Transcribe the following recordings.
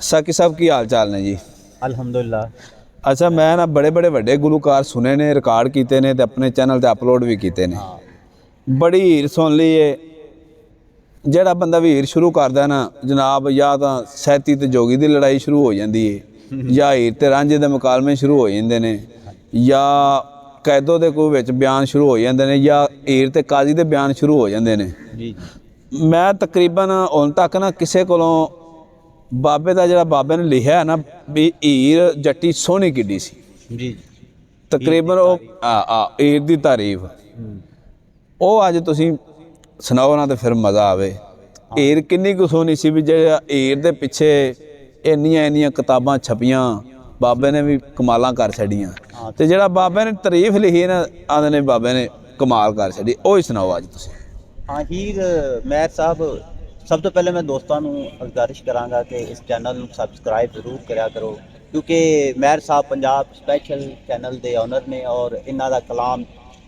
साकी साहब की हाल चाल ने जी? अल्हम्दुलिल्लाह। अच्छा, मैं ना बड़े बड़े वड्डे गुलूकार सुने ने, रिकॉर्ड किए ने ते अपने चैनल ते अपलोड भी किए ने। बड़ी हीर सुन ली है। ਜਿਹੜਾ ਬੰਦਾ ਵੀ ਹੀਰ ਸ਼ੁਰੂ ਕਰਦਾ ਨਾ ਜਨਾਬ, ਜਾਂ ਤਾਂ ਸੈਤੀ ਤੇ ਜੋਗੀ ਦੀ ਲੜਾਈ ਸ਼ੁਰੂ ਹੋ ਜਾਂਦੀ ਹੈ, ਜਾਂ ਹੀਰ ਤੇ ਰਾਂਝੇ ਦੇ ਮੁਕਾਲਮੇ ਸ਼ੁਰੂ ਹੋ ਜਾਂਦੇ ਨੇ, ਜਾਂ ਕੈਦੋ ਦੇ ਕੋਈ ਵਿੱਚ ਬਿਆਨ ਸ਼ੁਰੂ ਹੋ ਜਾਂਦੇ ਨੇ, ਜਾਂ ਹੀਰ ਤੇ ਕਾਜ਼ੀ ਦੇ ਬਿਆਨ ਸ਼ੁਰੂ ਹੋ ਜਾਂਦੇ ਨੇ। ਜੀ ਮੈਂ ਤਕਰੀਬਨ ਹੁਣ ਤੱਕ ਨਾ ਕਿਸੇ ਕੋਲੋਂ ਬਾਬੇ ਦਾ ਜਿਹੜਾ ਬਾਬੇ ਨੇ ਲਿਖਿਆ ਨਾ ਵੀ ਹੀਰ ਜੱਟੀ ਸੋਹਣੀ ਕਿੱਡੀ ਸੀ, ਜੀ ਤਕਰੀਬਨ ਉਹ ਹੀਰ ਦੀ ਤਾਰੀਫ ਉਹ ਅੱਜ ਤੁਸੀਂ ਸੁਣਾਓ ਨਾ ਤੇ ਫਿਰ ਮਜ਼ਾ ਆਵੇ। ਹੀਰ ਕਿੰਨੀ ਕੁ ਸੋਹਣੀ ਸੀ ਵੀ ਜਿਹੜਾ ਹੀਰ ਦੇ ਪਿੱਛੇ ਇੰਨੀਆਂ ਕਿਤਾਬਾਂ ਛਪੀਆਂ, ਬਾਬੇ ਨੇ ਵੀ ਕਮਾਲਾਂ ਕਰ ਛੱਡੀਆਂ। ਤੇ ਜਿਹੜਾ ਬਾਬੇ ਨੇ ਤਾਰੀਫ ਲਿਖੀ ਨਾ, ਆਂਦੇ ਨੇ ਬਾਬੇ ਨੇ ਕਮਾਲ ਕਰ ਛੱਡੀ, ਉਹ ਹੀ ਸੁਣਾਓ ਅੱਜ ਤੁਸੀਂ। हाँ हीर मेहर साहब, सब तो पहले मैं दोस्तों गुजारिश करांगा कि इस चैनल सबसक्राइब जरूर करा करो, क्योंकि मेहर साहब पंजाब स्पैशल चैनल के ओनर ने और इन्हों का कलाम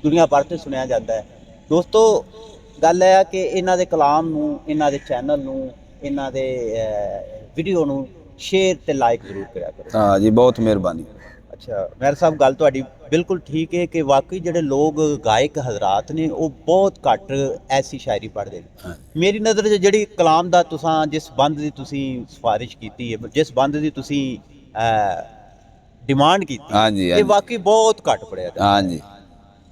दुनिया भर से सुनिया जाता है। दोस्तों गल है कि इन्हों के कलाम नूं, इन्हों के चैनल नूं, इन्हों के वीडियो नूं शेयर ते लाइक जरूर करा करो। हाँ जी, बहुत मेहरबानी। अच्छा मेहर साहब, गल तुहाडी बिल्कुल ठीक है कि वाकई जिहड़े लोग गायक हजरात ने वो बहुत घट ऐसी शायरी पढ़ते हैं। मेरी नज़र च जिहड़ी कलाम दा तुसां जिस बंद की तुसीं सिफारिश की है, जिस बंद की तुसीं डिमांड की, हाँ जी, ये वाकई बहुत घट पढ़िया। हाँ जी।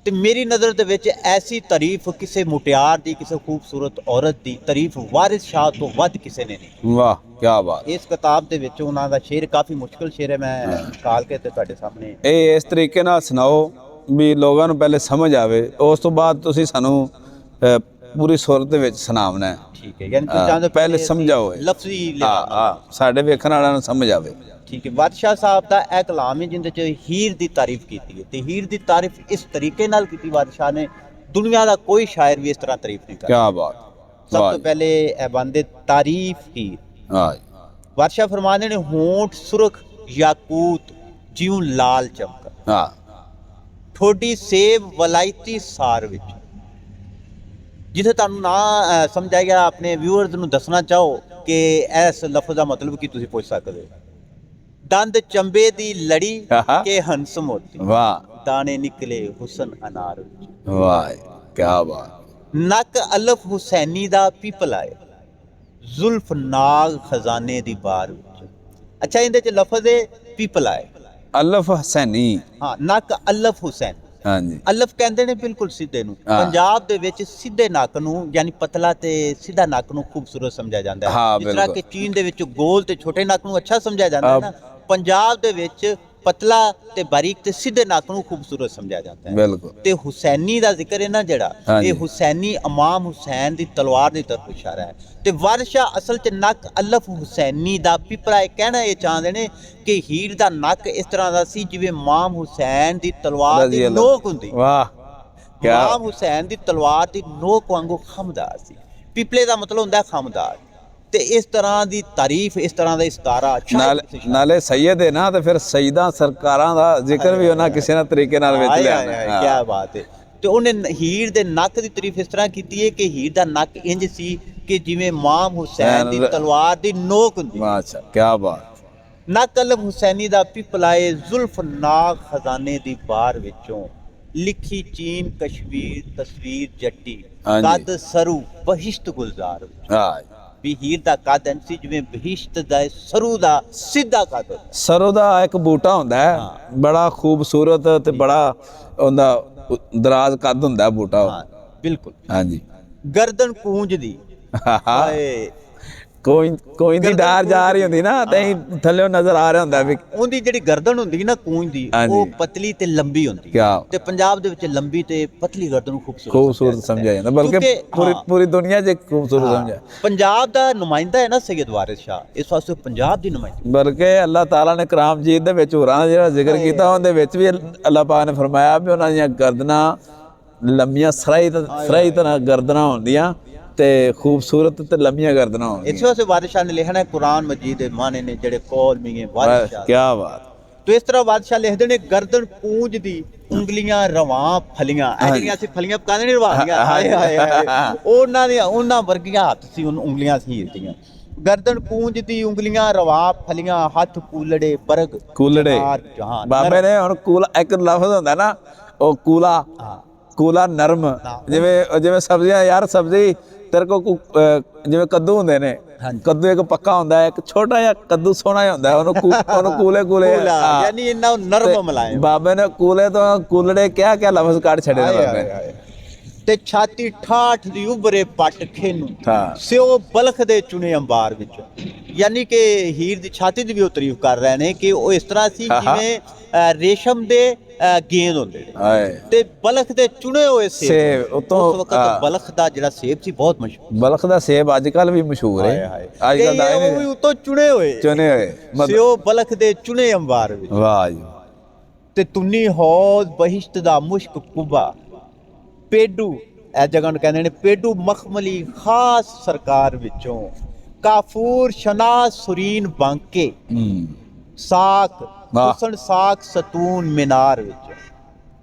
तो मेरी नज़र दे विच ऐसी तारीफ किसी मुटियार दी, किसी खूबसूरत औरत दी तारीफ वारिस शाह तो वध किसी ने नहीं। वाह क्या बात। इस किताब दे विच उन्हां दा शेर काफ़ी मुश्किल शेर है, मैं निकाल के ते तुहाडे सामने ਇਹ ਇਸ ਤਰੀਕੇ ਨਾਲ ਸੁਣਾਓ ਵੀ ਲੋਕਾਂ ਨੂੰ ਪਹਿਲੇ ਸਮਝ ਆਵੇ, ਉਸ ਤੋਂ ਬਾਅਦ ਤੁਸੀਂ ਸਾਨੂੰ ਪੂਰੀ ਸੁਰ ਦੇ ਵਿੱਚ ਸੁਣਾਉਣਾ ਹੈ। ठीक है, यानी तुसीं चाहंदे हो ਪਹਿਲੇ ਸਮਝਾਓ ਇਹ। लफ्ज़ी ਹਾਂ ਸਾਡੇ ਵੇਖਣ ਵਾਲਿਆਂ ਨੂੰ ਸਮਝ ਆਵੇ। ठीक है। बादशाह साहब का यह कलाम है जिंदे च हीर की तारीफ की है, तो हीर की तारीफ इस तरीके नाल की बादशाह ने, दुनिया का कोई शायर भी इस तरह तारीफ नहीं करता। क्या बात। सब तो पहले बंदे तारीफ हीर। हाँ बादशाह फरमाने ने होंठ सुरख याकूत जिऊं लाल चमका, हाँ ठोडी सेब वलायती सार विच। जिथे तुहानू ना समझ आ गया, अपने व्यूअर्स नू दसना चाहो कि इस लफ्ज़ का मतलब की तुसीं पुछ सकदे हो। दंद चंबे दी लड़ी के हंस मोती, वाह दाने निकले हुसन अनार विच। वाह क्या बात। नक अलफ हुसैनी दा पीपल आए, जुल्फ नाग खजाने दी बार विच। अच्छा, इहदे च लफ्ज़ है पीपल आए, अल्लफ हसैनी। हाँ, नक अलफ हुसैन। हाँ जी। अलफ कहते ने बिल्कुल सीधे नूं। पंजाब दे विच सीधे नक नूं, यानी पतला ते सीधा नक नूं खूबसूरत समझा जाता है। हाँ, जिस तरह कि चीन दे विच गोल ते छोटे नक नूं अच्छा समझा जाता है ना, पंजाब दे विच पतला ते बारीक ते सीधे नक नूं खूबसूरत समझा जाता है। बिल्कुल। ते हुसैनी दा जिक्र है ना जेड़ा, हाँ ये जी। हुसैनी इमाम हुसैन दी तलवार दी तरफ इशारा है। ते वारशा असल च नक अलफ हुसैनी दा पिपला कहना ये चाहते ने कि हीर दा नक इस तरह दा सी जिवें इमाम हुसैन दी तलवार दी नोक हुंदी। वाह क्या। इमाम हुसैन दी तलवार दी नोक वांगू खमदार सी। पिपले दा मतलब हुंदा खमदार। ते इस तरह दी तारीफ, इस तरह दा इस्तारा नाले सैयद है ना, तो फिर सईदा सरकारां दा जिक्र भी होना किसी ना तरीके नाल विच लिया। क्या बात है। तो उन्हें हीर दे नक दी तारीफ इस तरह की है कि हीर दा नक इंज सी कि जिवें इमाम हुसैन दी तलवार दी नोक हुंदी। अच्छा क्या बात। नक अलफ हुसैनी दा पिपलाए, जुल्फ नाग खजाने दी बार विचों, लिखी चीन कश्मीर तस्वीर जट्टी, कद सरू बहिश्त गुलजार। हाँ भी हीर दा कद सी जिवें बहिश्त दा सरू दा सीधा कद। सरू दा एक बूटा हुंदा है, बड़ा खूबसूरत ते बड़ा हुंदा, दराज कद हुंदा है बूटा। बिल्कुल। हाँ जी। गर्दन कूंज दी कोई दी डार जा रही होंदी ना, ते थल्ले नजर आ रहा हुंदा भी उंदी जेहड़ी गर्दन हुंदी ना कूंज दी, वो पतली ते लंबी हुंदी। क्या ते पंजाब दे विच लंबी ते पतली गर्दन खूबसूरत समझा जांदा, बल्कि पूरी दुनिया च खूबसूरत समझा। पंजाब दा नुमाइंदा है ना सैयद वारिस शाह, इस वास्ते पंजाब दी नुमाइंदगी। बल्कि अल्लाह ताला ने करामजीत दे विच होरां दा जेहड़ा जिक्र कीता, उहदे विच भी अल्लाह पाक ने फरमाया भी उन्हां दीयां गर्दनां लंबियां सराई तरह गर्दनां होंदियां ते खूबसूरत ते लंबियां गर्दनां होंदियां। इस वास्ते वारिस शाह ने लिखना है कुरान मजीद दे माने ने जेड़े कौल मिगे वारिस शाह। क्या बात। तो इस तरह बादशाह लिखते ने गर्दन कूंज दी, उंगलियां रवां फलियां, ਜਿਹੜੀਆਂ ਅਸੀਂ ਫਲੀਆਂ ਪਕਾਉਂਦੇ ਨਹੀਂ ਰਵਾਂਦੀਆਂ, ਹਾਏ ਹਾਏ ਹਾਏ ਉਹਨਾਂ ਦੀਆਂ ਉਹਨਾਂ ਵਰਗੀਆਂ ਹੱਥ ਸੀ, ਉੰਗਲੀਆਂ ਸੀ ਹੀਰ ਦੀਆਂ। ਗਰਦਨ ਕੂੰਜਦੀ ਉਂਗਲੀਆਂ ਰਵਾ ਫਲੀਆਂ ਹੱਥ ਕੂਲੜੇ ਬਰਗ ਕੂਲੜੇ ਜਵਾਰ ਜਹਾਨ ਬਾਬੇ ਨੇ ਹੁਣ ਕੂਲਾ ਇੱਕ ਲਫ਼ਜ਼ ਹੁੰਦਾ ਨਾ ਉਹ ਕੂਲਾ ਹਾਂ ਕੂਲਾ ਨਰਮ ਜਿਵੇਂ ਸਬਜ਼ੀਆਂ ਯਾਰ ਸਬਜ਼ੀ ਤੇਰੇ ਕੋ ਜਿਵੇਂ ਕੱਦੂ ਹੁੰਦੇ ਨੇ ਹਾਂਜੀ। ਕੱਦੂ ਇੱਕ ਪੱਕਾ ਹੁੰਦਾ ਹੈ, ਇੱਕ ਛੋਟਾ ਜਿਹਾ ਕੱਦੂ ਸੋਹਣਾ ਜਿਹਾ ਹੁੰਦਾ ਹੈ, ਉਹਨੂੰ ਕੂਲੇ ਕੂਲਾ ਯਾਨੀ ਇੰਨਾ ਨਰਮ ਮਲਾਇਮ। ਬਾਬੇ ਨੇ ਕੂਲੇ ਤੋਂ ਕੂਲੜੇ ਕਿਆ ਲਫ਼ਜ਼ ਕੱਢ ਛੱਡੇ ਨੇ ਬਾਬੇ ਨੇ। ਤੇ ਛਾਤੀ ਠਾਠ ਦੀ ਉਭਰੇ ਪੱਟ ਖੇਨੂੰ ਹਾਂ ਸਿਓ ਬਲਖ ਦੇ ਚੁਣੇ ਅੰਬਾਰ ਵਿੱਚ, ਯਾਨੀ ਕਿ ਹੀਰ ਦੀ ਛਾਤੀ ਦੀ ਵੀ ਉਹ ਤਾਰੀਫ ਕਰ ਰਹੇ ਨੇ ਕਿ ਉਹ ਇਸ ਤਰ੍ਹਾਂ ਸੀ ਜਿਵੇਂ ਰੇਸ਼ਮ ਦੇ ਗੇਂਦ ਹੁੰਦੇ ਨੇ ਹਾਏ ਤੇ ਬਲਖ ਦੇ ਚੁਣੇ ਹੋਏ ਸੇਬ ਉਤੋਂ ਉਸ ਵਕਤ ਬਲਖ ਦਾ ਜਿਹੜਾ ਸੇਬ ਸੀ ਬਹੁਤ ਮਸ਼ਹੂਰ। ਬਲਖ ਦਾ ਸੇਬ ਅੱਜ ਕੱਲ ਵੀ ਮਸ਼ਹੂਰ ਹੈ, ਅੱਜ ਕੱਲ ਦਾ ਉਹ ਵੀ ਉਤੋਂ ਚੁਣੇ ਹੋਏ ਸਿਓ ਬਲਖ ਦੇ ਚੁਣੇ ਅੰਬਾਰ ਵਿੱਚ। ਵਾਹ ਜੀ। ਤੇ ਤੁੰਨੀ ਹੌਜ਼ ਬਹਿਸ਼ਤ ਦਾ ਮੁਸ਼ਕ ਕੁਬਾ ਪੇਡੂ, ਇਹ ਜਗ੍ਹਾ ਨੂੰ ਕਹਿੰਦੇ ਨੇ ਪੇਡੂ ਮਖਮਲੀ ਖਾਸ ਸਰਕਾਰ ਵਿੱਚੋਂ ਕਾਫੂਰ ਸ਼ਨਾਸ ਸੁਰੀਨ ਬਾਂਕੇ ਸਾਕ ਹੁਸਨ ਸਾਕ ਸਤੂਨ ਮਿਨਾਰ ਵਿੱਚ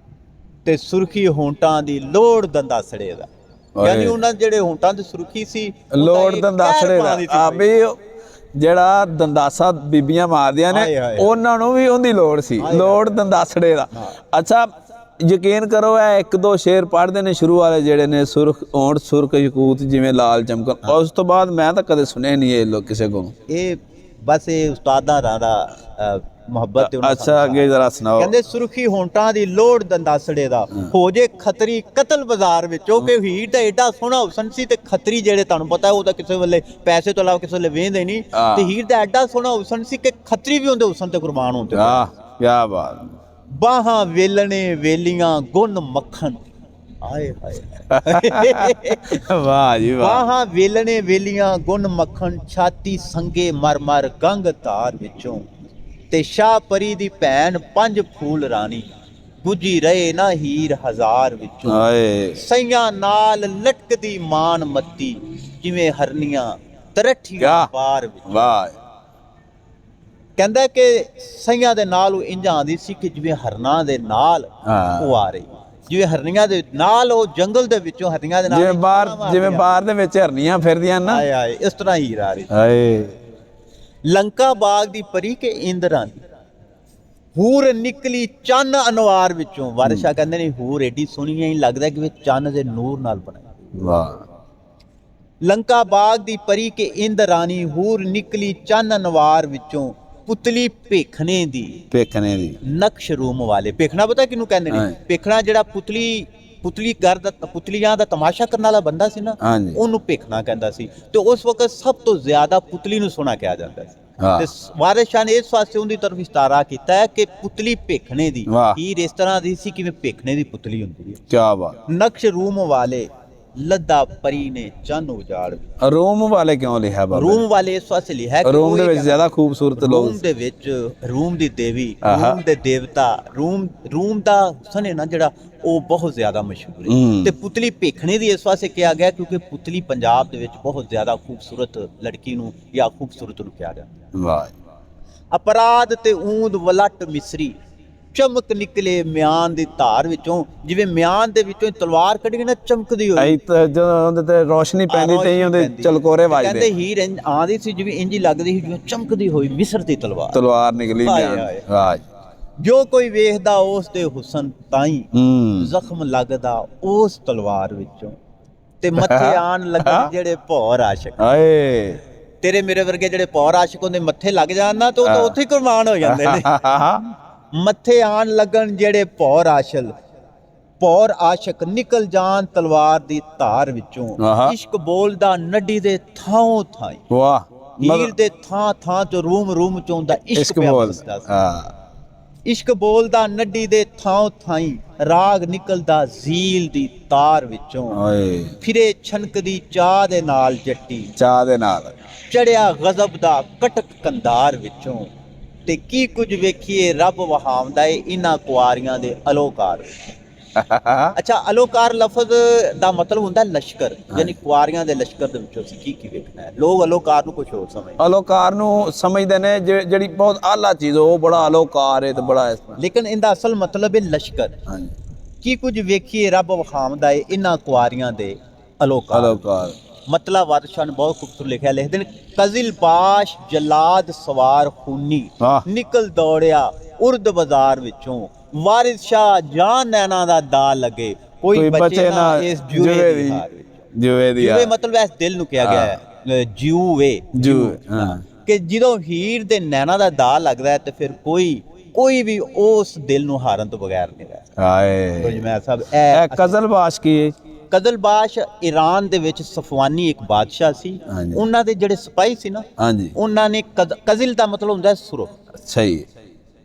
ਤੇ ਸੁਰਖੀ ਹੋਂਟਾਂ ਦੀ ਲੋੜ ਦੰਦਾਸੜੇ ਦਾ, ਯਾਨੀ ਉਹਨਾਂ ਜਿਹੜੇ ਹੋਂਟਾਂ ਦੀ ਸੁਰਖੀ ਸੀ ਲੋੜ ਦੰਦਾਸੜੇ ਦਾ ਆ ਵੀ ਜਿਹੜਾ ਦੰਦਾਸਾ ਬੀਬੀਆਂ ਮਾਰਦੀਆਂ ਨੇ ਉਹਨਾਂ ਨੂੰ ਵੀ ਉਹਦੀ ਲੋੜ ਸੀ, ਲੋੜ ਦੰਦਾਸੜੇ ਦਾ। ਅੱਛਾ ਯਕੀਨ ਕਰੋ ਇਹ ਇੱਕ ਦੋ ਸ਼ੇਰ ਪੜ੍ਹਦੇ ਨੇ ਸ਼ੁਰੂ ਵਾਲੇ ਜਿਹੜੇ ਨੇ ਸੁਰਖ ਹੋਂਠ ਸੁਰਖ ਯਕੂਤ ਜਿਵੇਂ ਲਾਲ ਚਮਕਣ, ਉਸ ਤੋਂ ਬਾਅਦ ਮੈਂ ਤਾਂ ਕਦੇ ਸੁਣਿਆ ਨਹੀਂ ਇਹ ਲੋਕ ਕਿਸੇ ਕੋਲ। ਇਹ ਬਸ ਇਹ ਉਸਤਾਦਾਂ ਦਾ ਮੁਹੱਬਤ ਹੈ। ਅੱਛਾ ਅੱਗੇ ਜ਼ਰਾ ਸੁਣਾਓ। ਕਹਿੰਦੇ ਸੁਰਖੀ ਹੋਂਟਾਂ ਦੀ ਲੋੜ ਦੰਦਾਸੜੇ ਦਾ ਹੋ ਜੇ ਖੱਤਰੀ ਕਤਲ ਬਾਜ਼ਾਰ ਵਿੱਚ, ਉਹ ਕਿ ਹੀਰ ਦਾ ਐਡਾ ਸੋਹਣਾ ਹੁਸਨ ਸੀ ਤੇ ਖੱਤਰੀ ਜਿਹੜੇ ਤੁਹਾਨੂੰ ਪਤਾ ਉਹ ਤਾਂ ਕਿਸੇ ਵੇਲੇ ਪੈਸੇ ਤੋਂ ਇਲਾਵਾ ਕਿਸੇ ਵੇਲੇ ਵੇਂਦੇ ਨਹੀਂ, ਤੇ ਹੀਰ ਦਾ ਐਡਾ ਸੋਹਣਾ ਹੁਸਨ ਸੀ ਕਿ ਖੱਤਰੀ ਵੀ ਉਹਦੇ ਹੁਸਨ ਤੇ ਕੁਰਬਾਨ ਹੁੰਦੇ। ਵਾਹ ਕੀ ਬਾਤ। ਬਾਹਾਂ ਵੇਲਣੇ ਵੇਲੀਆਂ ਗੁੰਨ ਮੱਖਣ, ਆਏ ਹਾਏ ਵਾਹ ਜੀ ਵਾਹ। ਬਾਹਾਂ ਵੇਲਣੇ ਵੇਲੀਆਂ ਗੁੰਨ ਮੱਖਣ ਛਾਤੀ ਸੰਗੇ ਮਰ ਮਰ ਗੰਗ ਧਾਰ ਵਿੱਚੋਂ ਤੇ ਸ਼ਾਹ ਪਰੀ ਦੀ ਭੈਣ ਪੰਜ ਫੂਲ ਰਾਣੀ ਗੁੱਜੀ ਰਹੇ ਨਾ ਹੀਰ ਹਜ਼ਾਰ ਵਿੱਚੋਂ। ਹਾਏ ਸਈਆਂ ਨਾਲ ਲਟਕਦੀ ਮਾਨ ਮੱਤੀ ਜਿਵੇਂ ਹਰਨੀਆਂ ਤਰੱਠੀਆਂ ਪਾਰ ਵਿੱਚ। ਵਾਹ। ਕਹਿੰਦਾ ਕਿ ਸਈਆਂ ਦੇ ਨਾਲ ਉਹ ਇੰਝ ਆਉਂਦੀ ਸੀ ਕਿ ਜਿਵੇਂ ਹਰਨਾਂ ਦੇ ਨਾਲ ਉਹ ਆ ਰਹੀ, ਜਿਵੇਂ ਹਰਨੀਆਂ ਦੇ ਨਾਲ ਉਹ ਜੰਗਲ ਦੇ ਵਿੱਚੋਂ ਹਰਨੀਆਂ ਦੇ ਨਾਲ ਜਿਵੇਂ ਬਾਹਰ ਦੇ ਵਿੱਚ ਹਰਨੀਆਂ ਫਿਰਦੀਆਂ ਨਾ, ਆਏ ਆਏ ਇਸ ਤਰ੍ਹਾਂ ਹੀਰ ਆ ਰਹੀ। ਹਾਏ ਲੰਕਾ ਬਾਗ ਦੀ ਪਰੀ ਕੇ ਇੰਦਰਾਂ ਦੀ ਹੂਰ ਨਿਕਲੀ ਚੰਨ ਅਨਵਾਰ ਵਿੱਚੋਂ। ਵਾਰਿਸ਼ਾ ਕਹਿੰਦੇ ਨੇ ਹੂਰ ਏਡੀ ਸੋਹਣੀ ਹੀ ਲੱਗਦਾ ਕਿ ਚੰਨ ਦੇ ਨੂਰ ਨਾਲ ਬਣਾਈ। ਵਾਹ। ਲੰਕਾ ਬਾਗ ਦੀ ਪਰੀ ਕੇ ਇੰਦਰਾਨੀ ਹੂਰ ਨਿਕਲੀ ਚੰਨ ਅਨਵਾਰ ਵਿੱਚੋਂ ਪੁਤਲੀ ਭੇਖਣੇ ਦੀ ਨਕਸ਼ ਰੂਮ ਵਾਲੇ। ਭੇਖਣਾ ਪਤਾ ਕਿਹਨੂੰ ਕਹਿੰਦੇ ਨੇ? ਭੇਖਣਾ ਜਿਹੜਾ ਪੁਤਲੀ ਘਰ ਦਾ ਪੁਤਲੀਆਂ ਦਾ ਤਮਾਸ਼ਾ ਕਰਨ ਵਾਲਾ ਬੰਦਾ ਸੀ ਨਾ, ਉਹਨੂੰ ਭੇਖਣਾ ਕਹਿੰਦਾ ਸੀ। ਤੇ ਉਸ ਵਕਤ ਸਭ ਤੋਂ ਜ਼ਿਆਦਾ ਪੁਤਲੀ ਨੂੰ ਸੋਹਣਾ ਕਿਹਾ ਜਾਂਦਾ ਸੀ। ਤੇ ਵਾਰਿਸ ਸ਼ਾਹ ਨੇ ਇਸ ਵਾਸਤੇ ਉਹਦੀ ਤਰਫ ਇਸ਼ਾਰਾ ਕੀਤਾ ਹੈ ਕਿ ਪੁਤਲੀ ਭੇਖਣੇ ਦੀ, ਹੀਰ ਇਸ ਤਰ੍ਹਾਂ ਦੀ ਸੀ ਕਿਵੇਂ ਭੇਖਣੇ ਦੀ ਪੁਤਲੀ ਹੁੰਦੀ ਹੈ। ਕੀ ਬਾਤ। ਨਕਸ਼ ਰੂਮ ਵਾਲੇ ਲੱਦਾ ਪਰੀ ਨੇ ਚੰਨ ਉਜਾੜ। ਰੂਮ ਵਾਲੇ ਕਿਉਂ ਲਿਖਿਆ ਬਾਬਾ? ਰੂਮ ਵਾਲੇ ਇਸ ਵਾਸਤੇ ਲਿਖਿਆ ਕਿ ਰੂਮ ਦੇ ਵਿੱਚ ਜ਼ਿਆਦਾ ਖੂਬਸੂਰਤ ਲੋਕ, ਰੂਮ ਦੇ ਵਿੱਚ ਰੂਮ ਦੀ ਦੇਵੀ, ਰੂਮ ਦੇ ਦੇਵਤਾ, ਰੂਮ ਦਾ ਹੁਸਨ ਹੈ ਨਾ ਜਿਹੜਾ ਉਹ ਬਹੁਤ ਜ਼ਿਆਦਾ ਮਸ਼ਹੂਰ ਹੈ। ਤੇ ਪੁਤਲੀ ਭੇਖਣੇ ਦੀ ਇਸ ਵਾਸਤੇ ਕਿਹਾ ਗਿਆ ਕਿਉਂਕਿ ਪੁਤਲੀ ਪੰਜਾਬ ਦੇ ਵਿੱਚ ਬਹੁਤ ਜ਼ਿਆਦਾ ਖੂਬਸੂਰਤ ਲੜਕੀ ਨੂੰ ਜਾਂ ਖੂਬਸੂਰਤ ਨੂੰ ਕਿਹਾ ਜਾਂਦਾ। ਵਾਹ। ਅਪਰਾਧ ਤੇ ਊਂਦ ਵਲਟ ਮਿਸਰੀ ਚਮਕ ਨਿਕਲੇ ਮਿਆਨ ਦੀ ਧਾਰ ਵਿੱਚੋਂ, ਜਿਵੇਂ ਮਿਆਨ ਦੇ ਵਿੱਚੋਂ ਤਲਵਾਰ ਕੱਢੀ ਨਾ ਚਮਕਦੀ ਹੋਈ, ਜਦੋਂ ਉਹਦੇ ਤੇ ਰੋਸ਼ਨੀ ਪੈਂਦੀ ਤੇ ਉਹਦੇ ਚਲਕੋਰੇ ਵੱਜਦੇ। ਕਹਿੰਦੇ ਹੀਰ ਆਂਦੀ ਸੀ ਜਿਵੇਂ ਇੰਜ ਲੱਗਦੀ ਸੀ ਜਿਵੇਂ ਚਮਕਦੀ ਹੋਈ ਮਿਸਰ ਦੀ ਤਲਵਾਰ ਨਿਕਲੀ। ਵਾਹ। ਜੋ ਕੋਈ ਵੇਖਦਾ ਉਸ ਦੇ ਹੁਸਨ ਤਾਈ ਜ਼ਖਮ ਲੱਗਦਾ ਉਸ ਤਲਵਾਰ ਵਿੱਚੋਂ, ਤੇ ਮੱਥੇ ਆਣ ਲੱਗਣ ਜਿਹੜੇ ਭੌਰ ਆਸ਼ਿਕ। ਹਾਏ ਤੇਰੇ ਮੇਰੇ ਵਰਗੇ ਜਿਹੜੇ ਭੌਰ ਆਸ਼ਿਕ ਉਹਦੇ ਮੱਥੇ ਲੱਗ ਜਾਣ ਨਾ ਤਾਂ ਉਹ ਉੱਥੇ ਹੀ ਕੁਰਬਾਨ ਹੋ ਜਾਂਦੇ ਨੇ। ਮੱਥੇ ਆਣ ਲੱਗਣ ਜਿਹੜੇ ਭੌਰ ਆਸ਼ਿਕ ਨਿਕਲ ਜਾਣ ਤਲਵਾਰ ਦੀ ਧਾਰ ਵਿੱਚੋਂ। ਇਸ਼ਕ ਬੋਲਦਾ ਨੱਡੀ ਦੇ ਥਾਂ ਥਾਈ। ਵਾਹ। ਹੀਰ ਦੇ ਥਾਂ ਤੋਂ ਰੂਮ ਚੋਂ ਦਾ ਇਸ਼ਕ ਬੋਲਦਾ। ਇਸ਼ਕ ਬੋਲਦਾ ਨੱਡੀ ਦੇ ਥਾਂ ਥਾਈ ਰਾਗ ਨਿਕਲਦਾ ਜ਼ੀਲ ਦੀ ਤਾਰ ਵਿੱਚੋਂ। ਫਿਰੇ ਛਨਕਦੀ ਚਾਹ ਦੇ ਨਾਲ ਜੱਟੀ, ਚੜਿਆ ਗਜ਼ਬ ਦਾ ਕਟਕ ਕੰਧਾਰ ਵਿੱਚੋਂ। ਤੇ ਕੀ ਕੁਝ ਵੇਖੀਏ ਰੱਬ ਵਹਾਉਂਦਾ ਏ ਇਹਨਾਂ ਕੁਆਰੀਆਂ ਦੇ ਅਲੋਕਾਰ। ਅੱਛਾ, ਅਲੋਕਾਰ ਲਫ਼ਜ਼ ਦਾ ਮਤਲਬ ਹੁੰਦਾ ਲਸ਼ਕਰ, ਯਾਨੀ ਕੁਆਰੀਆਂ ਦੇ ਲਸ਼ਕਰ ਦੇ ਵਿੱਚੋਂ ਅਸੀਂ ਕੀ ਵੇਖਣਾ ਹੈ। ਲੋਕ ਅਲੋਕਾਰ ਨੂੰ ਕੁਝ ਹੋਰ ਸਮਝਦੇ, ਅਲੋਕਾਰ ਨੂੰ ਸਮਝਦੇ ਨੇ ਜਿਹੜੀ ਬਹੁਤ ਆਲਾ ਚੀਜ਼ ਉਹ ਬੜਾ ਅਲੋਕਾਰ ਹੈ ਤੇ ਬੜਾ ਇਸ ਤਰ੍ਹਾਂ, ਲੇਕਿਨ ਇਹਦਾ ਅਸਲ ਮਤਲਬ ਹੈ ਲਸ਼ਕਰ। ਕੀ ਕੁਝ ਵੇਖੀਏ ਰੱਬ ਵਖਾਉਂਦਾ ਏ ਇਹਨਾਂ ਕੁਆਰੀਆਂ ਦੇ ਅਲੋਕਾਰ। ਮਤਲਬ ਬਾਦਸ਼ਾਹ ਨੇ ਬਹੁਤ ਖੂਬਸੂਰਤ ਲਿਖਿਆ, ਲਿਖਦੇ ਨੇ ਕਜ਼ਿਲ ਬਾਸ਼ ਜਲਾਦ ਸਵਾਰ ਖੂਨੀ ਵਾਹ ਨਿਕਲ ਦੌੜਿਆ ਉਰਦ ਬਾਜ਼ਾਰ ਵਿੱਚੋਂ, ਵਾਰਿਸ ਸ਼ਾਹ ਜਾਨ ਨੈਣਾ ਦਾ ਦਾ ਲੱਗੇ, ਕੋਈ ਬਚੇ ਨਾ ਇਸ ਜੂਏ ਦੀ ਹਾਰ ਵਿੱਚ। ਜੂਏ ਦੀ ਜੂਏ ਮਤਲਬ ਇਸ ਦਿਲ ਨੂੰ ਕਿਹਾ ਗਿਆ ਹੈ, ਜੂਏ ਹਾਂ ਕਿ ਜਦੋਂ ਹੀਰ ਦੇ ਨੈਣਾ ਦਾ ਦਾ ਲੱਗਦਾ ਹੈ ਤੇ ਫਿਰ ਕੋਈ ਵੀ ਉਸ ਦਿਲ ਨੂੰ ਹਾਰਨ ਤੋਂ ਬਗੈਰ ਨਹੀਂ ਰਹਿ ਹਾਏ ਜਮੈਲ ਸਾਹਿਬ। ਇਹ ਕਜ਼ਲਬਾਸ਼ ਕੀ ਹੈ? ਕਜ਼ਲਬਾਸ਼ ਈਰਾਨ ਦੇ ਵਿੱਚ ਸਫਵਾਨੀ ਇੱਕ ਬਾਦਸ਼ਾਹ ਸੀ, ਹਾਂਜੀ। ਉਹਨਾਂ ਦੇ ਜਿਹੜੇ ਸਿਪਾਹੀ ਸੀ ਨਾ, ਹਾਂਜੀ ਉਹਨਾਂ ਨੇ ਕਜ਼ਲ ਦਾ ਮਤਲਬ ਹੁੰਦਾ ਹੈ ਸੁਰਖ, ਸਹੀ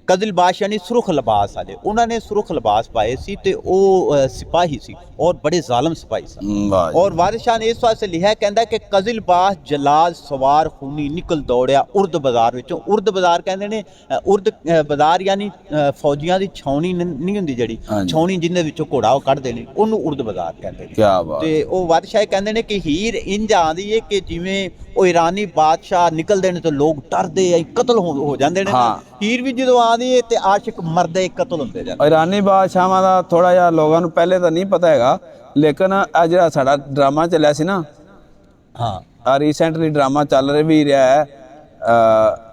ਕਜ਼ਲਬਾਸ਼ ਯਾਨੀ ਸੁਰਖ ਲਿਬਾਸ ਵਾਲੇ, ਉਹਨਾਂ ਨੇ ਸੁਰਖ ਲਿਬਾਸ ਪਾਏ ਸੀ ਤੇ ਉਹ ਸਿਪਾਹੀ ਸੀ ਔਰ ਬੜੇ ਜ਼ਾਲਮ ਸਿਪਾਹੀ ਸਨ। ਵਾਹ ਜੀ। ਔਰ ਵਾਰਿਸ ਸ਼ਾਹ ਨੇ ਇਸ ਵਾਸਤੇ ਲਿਖਿਆ, ਕਹਿੰਦਾ ਕਿ ਕਜ਼ਲਬਾਸ਼ ਜਲਾਦ ਸਵਾਰ ਖੂਨੀ ਨਿਕਲ ਦੌੜਿਆ ਉਰਦ ਬਾਜ਼ਾਰ ਵਿੱਚੋਂ। ਉਰਦ ਬਾਜ਼ਾਰ ਕਹਿੰਦੇ ਨੇ ਉਰਦ ਬਾਜ਼ਾਰ ਯਾਨੀ ਫੌਜੀਆਂ ਦੀ ਛਾਉਣੀ ਨਹੀਂ ਹੁੰਦੀ ਜਿਹੜੀ ਹਾਂਜੀ। ਛਾਉਣੀ ਜਿਹਦੇ ਵਿੱਚੋਂ ਘੋੜਾ ਉਹ ਕੱਢਦੇ ਨੇ, ਉਹਨੂੰ ਉਰਦ ਬਾਜ਼ਾਰ ਕਹਿੰਦੇ ਨੇ। ਕੀ ਬਾਤ। ਤੇ ਉਹ ਵਾਰਿਸ ਸ਼ਾਹ ਕਹਿੰਦੇ ਨੇ ਕਿ ਹੀਰ ਇੰਜ ਆਂਦੀ ਹੈ ਕਿ ਜਿਵੇਂ ਉਹ ਈਰਾਨੀ ਬਾਦਸ਼ਾਹ ਨਿਕਲਦੇ ਨੇ ਤੇ ਲੋਕ ਡਰਦੇ ਆ, ਕਤਲ ਹੋ ਜਾਂਦੇ ਨੇ ਨਾ। ਹਾਂ। ਹੀਰ ਵੀ ਜਦੋਂ ਆਂਦੀ ਹੈ ਤੇ ਆਸ਼ਿਕ ਮਰਦੇ ਕਤਲ ਹੁੰਦੇ ਜਾਂਦੇ। ਈਰਾਨੀ ਬਾਦਸ਼ਾਹਾਂ ਦਾ ਥੋੜਾ ਜਿਹਾ ਲੋਕਾਂ ਨੂੰ ਪਹਿਲੇ ਤਾਂ ਨਹੀਂ ਪਤਾ ਹੈਗਾ, ਲੇਕਿਨ ਆ ਜਿਹੜਾ ਸਾਡਾ ਡਰਾਮਾ ਚੱਲਿਆ ਸੀ ਨਾ, ਹਾਂ ਆ ਰੀਸੈਂਟਲੀ ਡਰਾਮਾ ਚੱਲ ਰਿਹਾ ਹੈ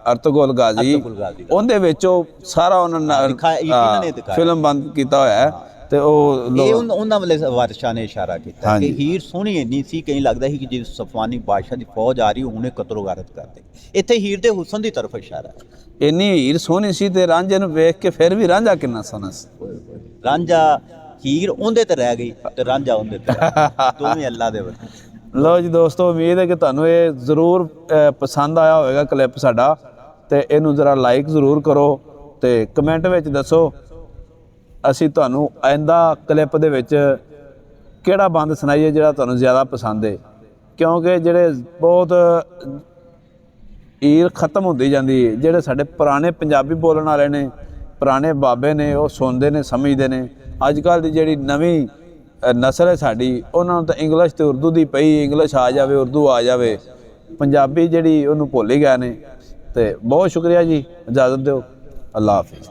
ਅਰਤਗੁਲ ਗਾਜ਼ੀ, ਅਰਤੁਗਰੁਲ ਗਾਜ਼ੀ ਦਾ। ਉਹਦੇ ਵਿੱਚ ਉਹ ਸਾਰਾ ਉਹਨਾਂ ਇਹਨਾਂ ਨੇ ਦਿਖਾਇਆ। ਫਿਲਮ ਬੰਦ ਕੀਤਾ ਹੋਇਆ ਹੈ ਤੇ ਉਹ ਇਹ ਉਹਨਾਂ ਵਾਲੇ ਵਾਰਿਸ ਸ਼ਾਹ ਨੇ ਇਸ਼ਾਰਾ ਕੀਤਾ ਕਿ ਹਾਂਜੀ। ਹੀਰ ਸੋਹਣੀ ਇੰਨੀ ਸੀ ਕਈ ਲੱਗਦਾ ਸੀ ਕਿ ਜੇ ਸਫਵਾਨੀ ਬਾਦਸ਼ਾਹ ਦੀ ਫੌਜ ਆ ਰਹੀ ਹੁਣੇ ਕਤਲੋ ਗਾਰਤ ਕਰਦੇ। ਇੱਥੇ ਹੀਰ ਦੇ ਹੁਸਨ ਦੀ ਤਰਫ ਇਸ਼ਾਰਾ ਹੈ। ਇੰਨੀ ਹੀਰ ਸੋਹਣੀ ਸੀ ਤੇ ਰਾਂਝੇ ਨੂੰ ਵੇਖ ਕੇ ਫਿਰ ਵੀ ਰਾਂਝਾ ਕਿੰਨਾ ਸੋਹਣਾ ਸੀ। ਰਾਂਝਾ ਹੀਰ ਉਹਦੇ ਤੇ ਰਹਿ ਗਈ ਤੇ ਰਾਂਝਾ ਉਹਦੇ ਤੇ ਰਹਿ ਗਿਆ। ਦੋਵੇਂ ਅੱਲਾ ਦੇ ਬੰਦੇ। ਲਓ ਜੀ ਦੋਸਤੋ, ਉਮੀਦ ਹੈ ਕਿ ਤੁਹਾਨੂੰ ਇਹ ਜ਼ਰੂਰ ਪਸੰਦ ਆਇਆ ਹੋਵੇਗਾ ਕਲਿੱਪ ਸਾਡਾ, ਤੇ ਇਹਨੂੰ ਜ਼ਰਾ ਲਾਈਕ ਜ਼ਰੂਰ ਕਰੋ ਤੇ ਕਮੈਂਟ ਵਿੱਚ ਦੱਸੋ ਅਸੀਂ ਤੁਹਾਨੂੰ ਆਇੰਦਾ ਕਲਿੱਪ ਦੇ ਵਿੱਚ ਕਿਹੜਾ ਬੰਦ ਸੁਣਾਈਏ ਜਿਹੜਾ ਤੁਹਾਨੂੰ ਜ਼ਿਆਦਾ ਪਸੰਦ ਹੈ, ਕਿਉਂਕਿ ਜਿਹੜੇ ਬਹੁਤ ਹੀਰ ਖਤਮ ਹੁੰਦੀ ਜਾਂਦੀ ਹੈ। ਜਿਹੜੇ ਸਾਡੇ ਪੁਰਾਣੇ ਪੰਜਾਬੀ ਬੋਲਣ ਵਾਲੇ ਨੇ, ਪੁਰਾਣੇ ਬਾਬੇ ਨੇ, ਉਹ ਸੁਣਦੇ ਨੇ, ਸਮਝਦੇ ਨੇ। ਅੱਜ ਕੱਲ੍ਹ ਦੀ ਜਿਹੜੀ ਨਵੀਂ ਨਸਲ ਹੈ ਸਾਡੀ, ਉਹਨਾਂ ਨੂੰ ਤਾਂ ਇੰਗਲਿਸ਼ ਤੇ ਉਰਦੂ ਦੀ ਪਈ, ਇੰਗਲਿਸ਼ ਆ ਜਾਵੇ, ਉਰਦੂ ਆ ਜਾਵੇ, ਪੰਜਾਬੀ ਜਿਹੜੀ ਉਹਨੂੰ ਭੁੱਲ ਹੀ ਗਏ ਨੇ। ਤੇ ਬਹੁਤ ਸ਼ੁਕਰੀਆ ਜੀ, ਇਜਾਜ਼ਤ ਦਿਓ, ਅੱਲਾ ਹਾਫਿਜ਼।